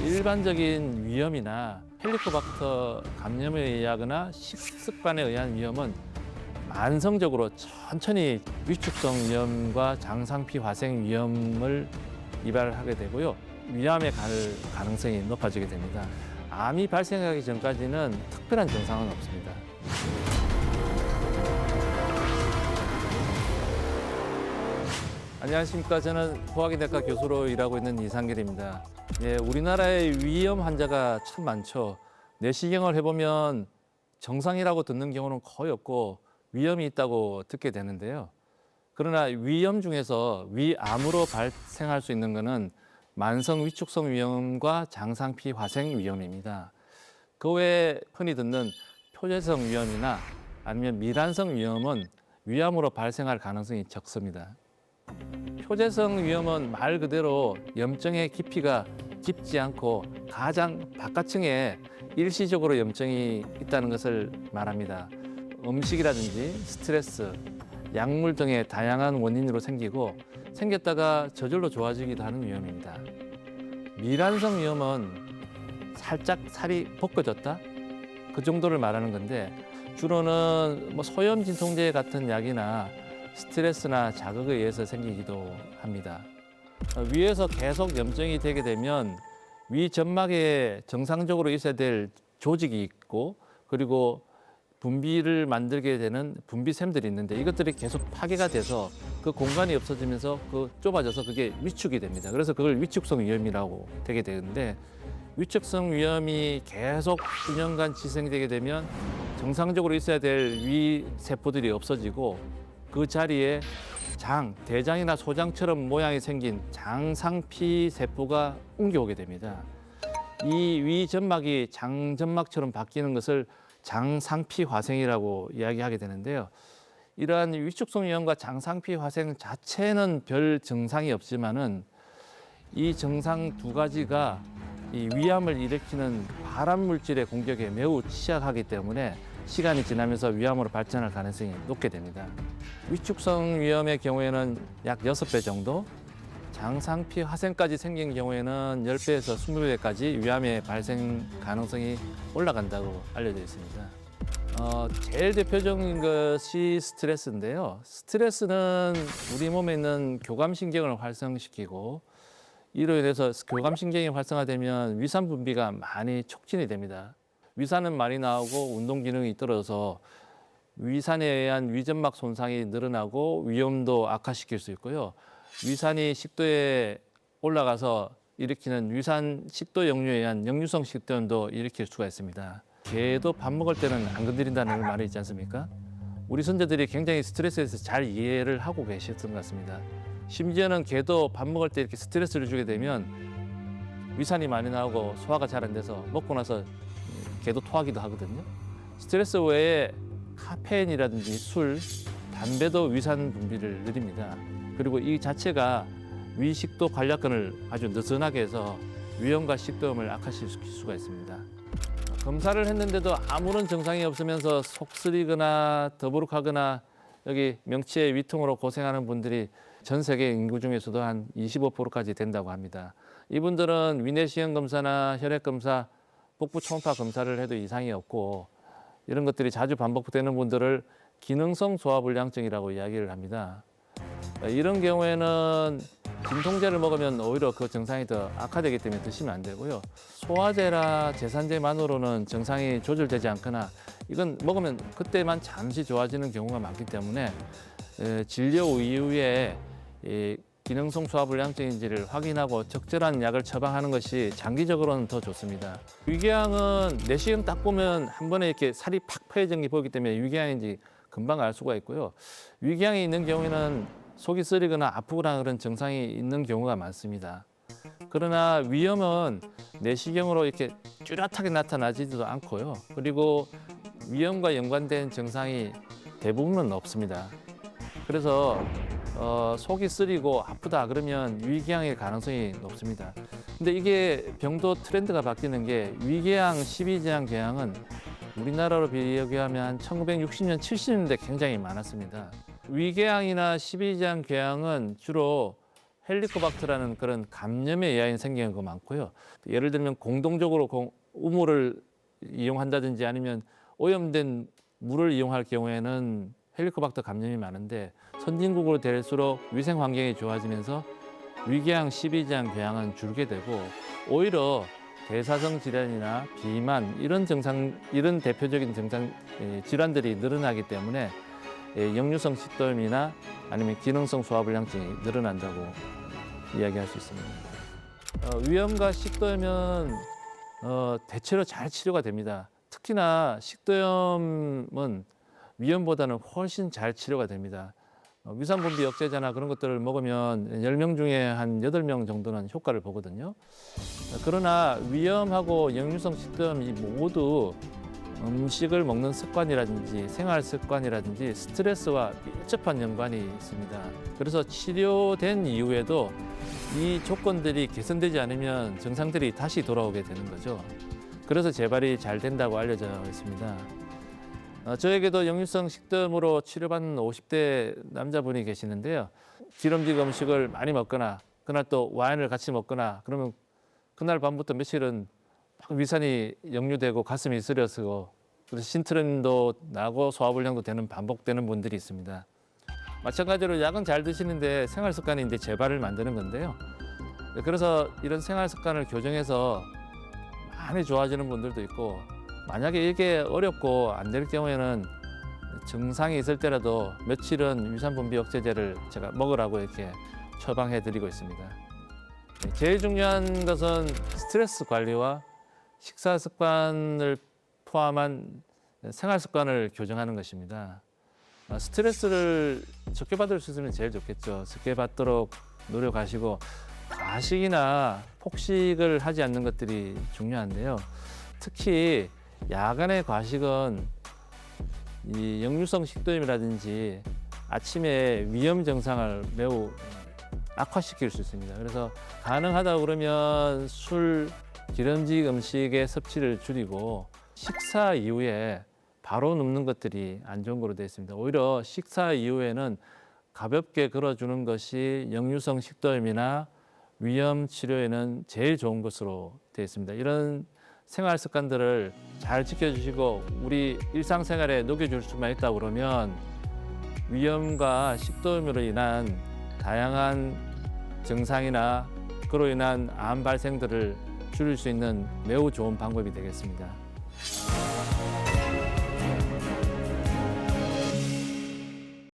일반적인 위염이나 헬리코박터 감염에 의하거나 식습관에 의한 위염은 만성적으로 천천히 위축성 위염과 장상피 화생 위염을 유발하게 되고요. 위암에 갈 가능성이 높아지게 됩니다. 암이 발생하기 전까지는 특별한 증상은 없습니다. 안녕하십니까. 저는 호학인내과 교수로 일하고 있는 이상길입니다. 우리나라에 위염 환자가 참 많죠. 내시경을 해보면 정상이라고 듣는 경우는 거의 없고 위염이 있다고 듣게 되는데요. 그러나 위염 중에서 위암으로 발생할 수 있는 것은 만성 위축성 위염과 장상피 화생 위염입니다. 그 외에 흔히 듣는 표재성 위염이나 아니면 미란성 위염은 위암으로 발생할 가능성이 적습니다. 표재성 위염은 말 그대로 염증의 깊이가 깊지 않고 가장 바깥층에 일시적으로 염증이 있다는 것을 말합니다. 음식이라든지 스트레스, 약물 등의 다양한 원인으로 생겼다가 저절로 좋아지기도 하는 위염입니다. 미란성 위염은 살짝 살이 벗겨졌다? 그 정도를 말하는 건데 주로는 소염 진통제 같은 약이나 스트레스나 자극에 의해서 생기기도 합니다. 위에서 계속 염증이 되게 되면 위 점막에 정상적으로 있어야 될 조직이 있고 그리고 분비를 만들게 되는 분비샘들이 있는데 이것들이 계속 파괴가 돼서 그 공간이 없어지면서 좁아져서 그게 위축이 됩니다. 그래서 그걸 위축성 위염이라고 되게 되는데 위축성 위염이 계속 수년간 지속되게 되면 정상적으로 있어야 될 위 세포들이 없어지고 그 자리에 대장이나 소장처럼 모양이 생긴 장상피 세포가 옮겨오게 됩니다. 이 위 점막이 장점막처럼 바뀌는 것을 장상피 화생이라고 이야기하게 되는데요. 이러한 위축성 위염과 장상피 화생 자체는 별 증상이 없지만은 이 증상 두 가지가 이 위암을 일으키는 발암 물질의 공격에 매우 취약하기 때문에 시간이 지나면서 위암으로 발전할 가능성이 높게 됩니다. 위축성 위염의 경우에는 약 6배 정도, 장상피 화생까지 생긴 경우에는 10배에서 20배까지 위암의 발생 가능성이 올라간다고 알려져 있습니다. 제일 대표적인 것이 스트레스인데요. 스트레스는 우리 몸에 있는 교감신경을 활성시키고 이로 인해서 교감신경이 활성화되면 위산 분비가 많이 촉진이 됩니다. 위산은 많이 나오고 운동 기능이 떨어져서 위산에 의한 위점막 손상이 늘어나고 위염도 악화시킬 수 있고요. 위산이 식도에 올라가서 일으키는 위산 식도 역류에 의한 역류성 식도염도 일으킬 수가 있습니다. 개도 밥 먹을 때는 안 건드린다는 말이 있지 않습니까? 우리 선조들이 굉장히 스트레스에 대해서 잘 이해를 하고 계셨던 것 같습니다. 심지어는 개도 밥 먹을 때 이렇게 스트레스를 주게 되면 위산이 많이 나오고 소화가 잘 안 돼서 먹고 나서 개도 토하기도 하거든요. 스트레스 외에 카페인이라든지 술, 담배도 위산 분비를 느립니다. 그리고 이 자체가 위식도 관략근을 아주 느슨하게 해서 위염과 식도염을 악화시킬 수가 있습니다. 검사를 했는데도 아무런 증상이 없으면서 속 쓰리거나 더부룩하거나 여기 명치의 위통으로 고생하는 분들이 전 세계 인구 중에서도 한 25%까지 된다고 합니다. 이분들은 위내시경 검사나 혈액 검사, 복부 초음파 검사를 해도 이상이 없고 이런 것들이 자주 반복되는 분들을 기능성 소화불량증이라고 이야기를 합니다. 이런 경우에는 진통제를 먹으면 오히려 그 증상이 더 악화되기 때문에 드시면 안 되고요. 소화제나 제산제만으로는 증상이 조절되지 않거나 이건 먹으면 그때만 잠시 좋아지는 경우가 많기 때문에 진료 이후에 기능성 소화불량증인지를 확인하고 적절한 약을 처방하는 것이 장기적으로는 더 좋습니다. 위궤양은 내시경 딱 보면 한 번에 이렇게 살이 팍 파여진 게 보이기 때문에 위궤양인지 금방 알 수가 있고요. 위궤양이 있는 경우에는 속이 쓰리거나 아프거나 그런 증상이 있는 경우가 많습니다. 그러나 위염은 내시경으로 이렇게 뚜렷하게 나타나지도 않고요. 그리고 위염과 연관된 증상이 대부분은 없습니다. 그래서 속이 쓰리고 아프다 그러면 위궤양일 가능성이 높습니다. 근데 이게 병도 트렌드가 바뀌는 게 위궤양, 12지향 궤양은 우리나라로 비교하면 한 1960년, 70년대 굉장히 많았습니다. 위궤양이나 12지향 궤양은 주로 헬리코박터라는 그런 감염의 예양이 생기는 거 많고요. 예를 들면 공동적으로 우물을 이용한다든지 아니면 오염된 물을 이용할 경우에는 헬리코박터 감염이 많은데 선진국으로 될수록 위생 환경이 좋아지면서 위궤양, 십이지양 궤양은 줄게 되고 오히려 대사성 질환이나 비만 이런 대표적인 증상 질환들이 늘어나기 때문에 역류성 식도염이나 아니면 기능성 소화불량증이 늘어난다고 이야기할 수 있습니다. 위염과 식도염은 대체로 잘 치료가 됩니다. 특히나 식도염은 위염보다는 훨씬 잘 치료가 됩니다. 위산분비 억제제나 그런 것들을 먹으면 10명 중에 한 8명 정도는 효과를 보거든요. 그러나 위염하고 역류성 식도염이 모두 음식을 먹는 습관이라든지 생활 습관이라든지 스트레스와 밀접한 연관이 있습니다. 그래서 치료된 이후에도 이 조건들이 개선되지 않으면 증상들이 다시 돌아오게 되는 거죠. 그래서 재발이 잘 된다고 알려져 있습니다. 저에게도 역류성 식도염으로 치료받는 50대 남자분이 계시는데요. 기름진 음식을 많이 먹거나 그날 또 와인을 같이 먹거나 그러면 그날 밤부터 며칠은 막 위산이 역류되고 가슴이 쓰려서고 그래서 신트림도 나고 소화불량도 되는 반복되는 분들이 있습니다. 마찬가지로 약은 잘 드시는데 생활 습관이 이제 재발을 만드는 건데요. 그래서 이런 생활 습관을 교정해서 많이 좋아지는 분들도 있고 만약에 이게 어렵고 안 될 경우에는 증상이 있을 때라도 며칠은 위산분비 억제제를 제가 먹으라고 이렇게 처방해 드리고 있습니다. 제일 중요한 것은 스트레스 관리와 식사 습관을 포함한 생활 습관을 교정하는 것입니다. 스트레스를 적게 받을 수 있으면 제일 좋겠죠. 적게 받도록 노력하시고 과식이나 폭식을 하지 않는 것들이 중요한데요. 특히 야간의 과식은 이 역류성 식도염이라든지 아침에 위염 증상을 매우 악화시킬 수 있습니다. 그래서 가능하다 그러면 술, 기름진 음식의 섭취를 줄이고 식사 이후에 바로 눕는 것들이 안 좋은 거로 되어 있습니다. 오히려 식사 이후에는 가볍게 걸어주는 것이 역류성 식도염이나 위염 치료에는 제일 좋은 것으로 되어 있습니다. 이런 생활 습관들을 잘 지켜주시고 우리 일상생활에 녹여줄 수만 있다 그러면 위염과 식도염으로 인한 다양한 증상이나 그로 인한 암 발생들을 줄일 수 있는 매우 좋은 방법이 되겠습니다.